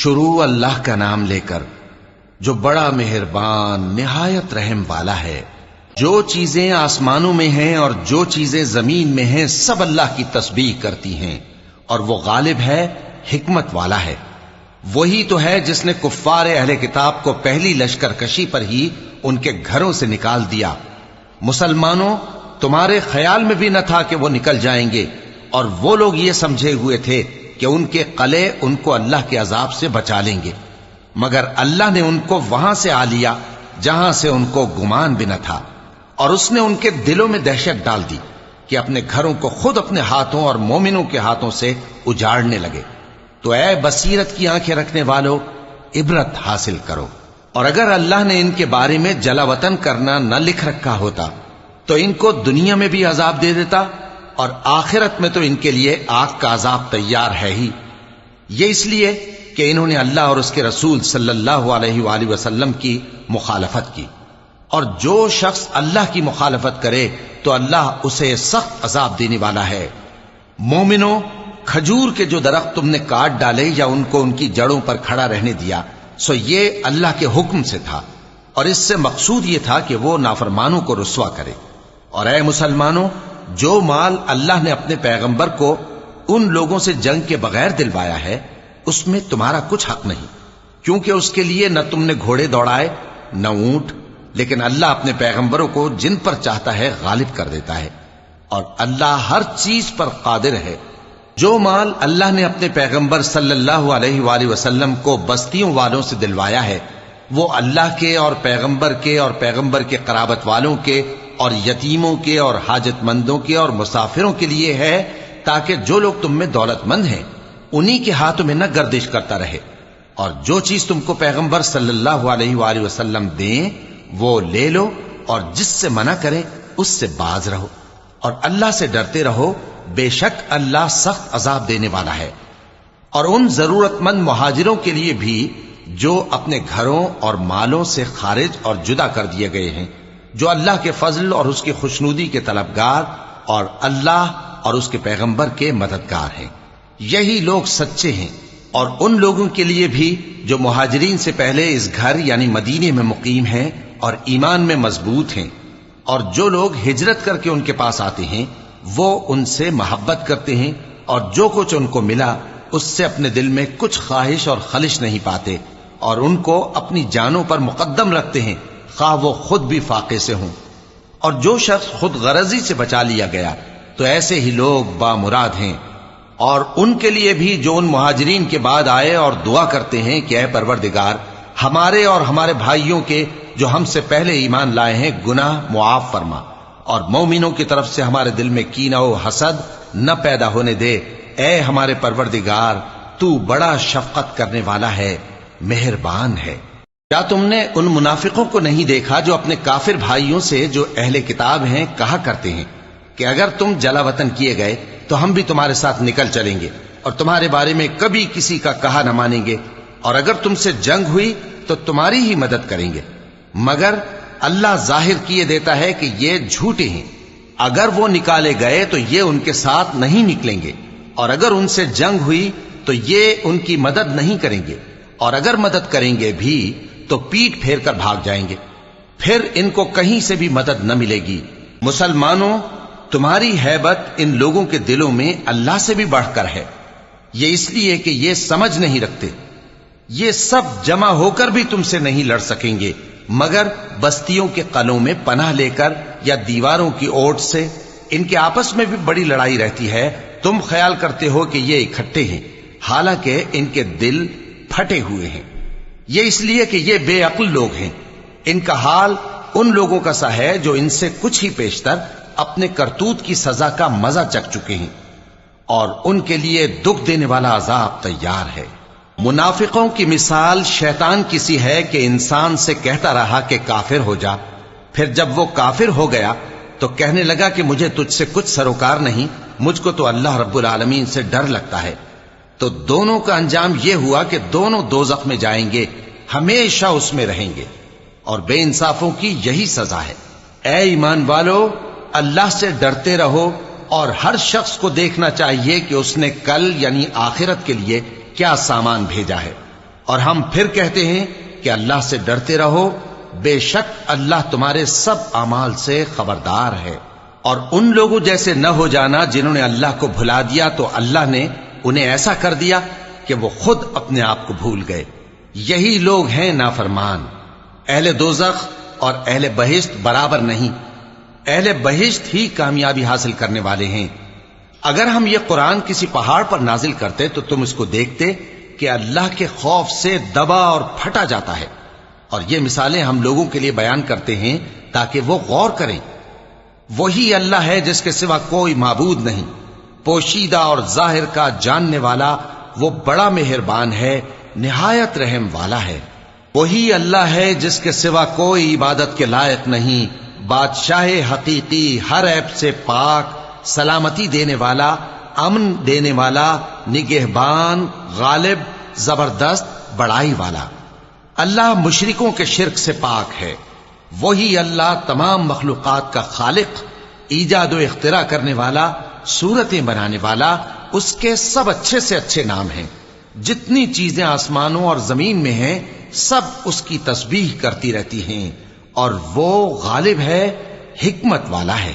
شروع اللہ کا نام لے کر جو بڑا مہربان نہایت رحم والا ہے۔ جو چیزیں آسمانوں میں ہیں اور جو چیزیں زمین میں ہیں سب اللہ کی تسبیح کرتی ہیں، اور وہ غالب ہے، حکمت والا ہے۔ وہی تو ہے جس نے کفار اہل کتاب کو پہلی لشکر کشی پر ہی ان کے گھروں سے نکال دیا۔ مسلمانوں، تمہارے خیال میں بھی نہ تھا کہ وہ نکل جائیں گے، اور وہ لوگ یہ سمجھے ہوئے تھے کہ ان کے قلعے ان کو اللہ کے عذاب سے بچا لیں گے، مگر اللہ نے ان کو وہاں سے آ لیا جہاں سے ان کو گمان بھی نہ تھا، اور اس نے ان کے دلوں میں دہشت ڈال دی کہ اپنے گھروں کو خود اپنے ہاتھوں اور مومنوں کے ہاتھوں سے اجاڑنے لگے۔ تو اے بصیرت کی آنکھیں رکھنے والو، عبرت حاصل کرو۔ اور اگر اللہ نے ان کے بارے میں جلا وطن کرنا نہ لکھ رکھا ہوتا تو ان کو دنیا میں بھی عذاب دے دیتا، اور آخرت میں تو ان کے لیے آگ کا عذاب تیار ہے ہی۔ یہ اس لیے کہ انہوں نے اللہ اور اس کے رسول صلی اللہ علیہ وآلہ وسلم کی مخالفت کی، اور جو شخص اللہ کی مخالفت کرے تو اللہ اسے سخت عذاب دینے والا ہے۔ مومنوں، کھجور کے جو درخت تم نے کاٹ ڈالے یا ان کو ان کی جڑوں پر کھڑا رہنے دیا، سو یہ اللہ کے حکم سے تھا، اور اس سے مقصود یہ تھا کہ وہ نافرمانوں کو رسوا کرے۔ اور اے مسلمانوں، جو مال اللہ نے اپنے پیغمبر کو ان لوگوں سے جنگ کے بغیر دلوایا ہے اس میں تمہارا کچھ حق نہیں، کیونکہ اس کے لیے نہ تم نے گھوڑے دوڑائے نہ اونٹ، لیکن اللہ اپنے پیغمبروں کو جن پر چاہتا ہے غالب کر دیتا ہے، اور اللہ ہر چیز پر قادر ہے۔ جو مال اللہ نے اپنے پیغمبر صلی اللہ علیہ وآلہ وسلم کو بستیوں والوں سے دلوایا ہے وہ اللہ کے اور پیغمبر کے قرابت والوں کے اور یتیموں کے اور حاجت مندوں کے اور مسافروں کے لیے ہے، تاکہ جو لوگ تم میں دولت مند ہیں انہی کے ہاتھوں میں نہ گردش کرتا رہے، اور جو چیز تم کو پیغمبر صلی اللہ علیہ وآلہ وسلم دیں وہ لے لو، اور جس سے منع کرے اس سے باز رہو، اور اللہ سے ڈرتے رہو، بے شک اللہ سخت عذاب دینے والا ہے۔ اور ان ضرورت مند مہاجروں کے لیے بھی جو اپنے گھروں اور مالوں سے خارج اور جدا کر دیے گئے ہیں، جو اللہ کے فضل اور اس کی خوشنودی کے طلبگار اور اللہ اور اس کے پیغمبر کے مددگار ہیں، یہی لوگ سچے ہیں۔ اور ان لوگوں کے لیے بھی جو مہاجرین سے پہلے اس گھر یعنی مدینے میں مقیم ہیں اور ایمان میں مضبوط ہیں، اور جو لوگ ہجرت کر کے ان کے پاس آتے ہیں وہ ان سے محبت کرتے ہیں، اور جو کچھ ان کو ملا اس سے اپنے دل میں کچھ خواہش اور خلش نہیں پاتے، اور ان کو اپنی جانوں پر مقدم رکھتے ہیں، خواہ وہ خود بھی فاقے سے ہوں۔ اور جو شخص خود غرضی سے بچا لیا گیا تو ایسے ہی لوگ بامراد ہیں۔ اور ان کے لیے بھی جو ان مہاجرین کے بعد آئے اور دعا کرتے ہیں کہ اے پروردگار ہمارے اور ہمارے بھائیوں کے جو ہم سے پہلے ایمان لائے ہیں گناہ معاف فرما، اور مومنوں کی طرف سے ہمارے دل میں کینہ و حسد نہ پیدا ہونے دے، اے ہمارے پروردگار تو بڑا شفقت کرنے والا ہے، مہربان ہے۔ کیا تم نے ان منافقوں کو نہیں دیکھا جو اپنے کافر بھائیوں سے جو اہل کتاب ہیں کہا کرتے ہیں کہ اگر تم جلا وطن کیے گئے تو ہم بھی تمہارے ساتھ نکل چلیں گے اور تمہارے بارے میں کبھی کسی کا کہا نہ مانیں گے، اور اگر تم سے جنگ ہوئی تو تمہاری ہی مدد کریں گے، مگر اللہ ظاہر کیے دیتا ہے کہ یہ جھوٹے ہیں۔ اگر وہ نکالے گئے تو یہ ان کے ساتھ نہیں نکلیں گے، اور اگر ان سے جنگ ہوئی تو یہ ان کی مدد نہیں کریں گے، اور اگر مدد کریں گے بھی تو پیٹ پھیر کر بھاگ جائیں گے، پھر ان کو کہیں سے بھی مدد نہ ملے گی۔ مسلمانوں، تمہاری ہیبت ان لوگوں کے دلوں میں اللہ سے بھی بڑھ کر ہے، یہ اس لیے کہ یہ سمجھ نہیں رکھتے۔ یہ سب جمع ہو کر بھی تم سے نہیں لڑ سکیں گے، مگر بستیوں کے قلعوں میں پناہ لے کر یا دیواروں کی اوٹ سے۔ ان کے آپس میں بھی بڑی لڑائی رہتی ہے، تم خیال کرتے ہو کہ یہ اکٹھے ہیں، حالانکہ ان کے دل پھٹے ہوئے ہیں۔ یہ اس لیے کہ یہ بے عقل لوگ ہیں۔ ان کا حال ان لوگوں کا سا ہے جو ان سے کچھ ہی پیشتر اپنے کرتوت کی سزا کا مزہ چکھ چکے ہیں، اور ان کے لیے دکھ دینے والا عذاب تیار ہے۔ منافقوں کی مثال شیطان کی سی ہے کہ انسان سے کہتا رہا کہ کافر ہو جا، پھر جب وہ کافر ہو گیا تو کہنے لگا کہ مجھے تجھ سے کچھ سروکار نہیں، مجھ کو تو اللہ رب العالمین سے ڈر لگتا ہے۔ تو دونوں کا انجام یہ ہوا کہ دونوں دوزخ میں جائیں گے، ہمیشہ اس میں رہیں گے، اور بے انصافوں کی یہی سزا ہے۔ اے ایمان والو، اللہ سے ڈرتے رہو، اور ہر شخص کو دیکھنا چاہیے کہ اس نے کل یعنی آخرت کے لیے کیا سامان بھیجا ہے، اور ہم پھر کہتے ہیں کہ اللہ سے ڈرتے رہو، بے شک اللہ تمہارے سب اعمال سے خبردار ہے۔ اور ان لوگوں جیسے نہ ہو جانا جنہوں نے اللہ کو بھلا دیا تو اللہ نے انہیں ایسا کر دیا کہ وہ خود اپنے آپ کو بھول گئے۔ یہی لوگ ہیں نافرمان۔ اہل دوزخ اور اہل بہشت برابر نہیں، اہل بہشت ہی کامیابی حاصل کرنے والے ہیں۔ اگر ہم یہ قرآن کسی پہاڑ پر نازل کرتے تو تم اس کو دیکھتے کہ اللہ کے خوف سے دبا اور پھٹا جاتا ہے۔ اور یہ مثالیں ہم لوگوں کے لیے بیان کرتے ہیں تاکہ وہ غور کریں۔ وہی اللہ ہے جس کے سوا کوئی معبود نہیں، پوشیدہ اور ظاہر کا جاننے والا، وہ بڑا مہربان ہے، نہایت رحم والا ہے۔ وہی اللہ ہے جس کے سوا کوئی عبادت کے لائق نہیں، بادشاہ حقیقی، ہر عیب سے پاک، سلامتی دینے والا، امن دینے والا، نگہبان، غالب، زبردست، بڑائی والا۔ اللہ مشرکوں کے شرک سے پاک ہے۔ وہی اللہ تمام مخلوقات کا خالق، ایجاد و اختراع کرنے والا، صورتیں بنانے والا، اس کے سب اچھے سے اچھے نام ہیں۔ جتنی چیزیں آسمانوں اور زمین میں ہیں سب اس کی تسبیح کرتی رہتی ہیں، اور وہ غالب ہے، حکمت والا ہے۔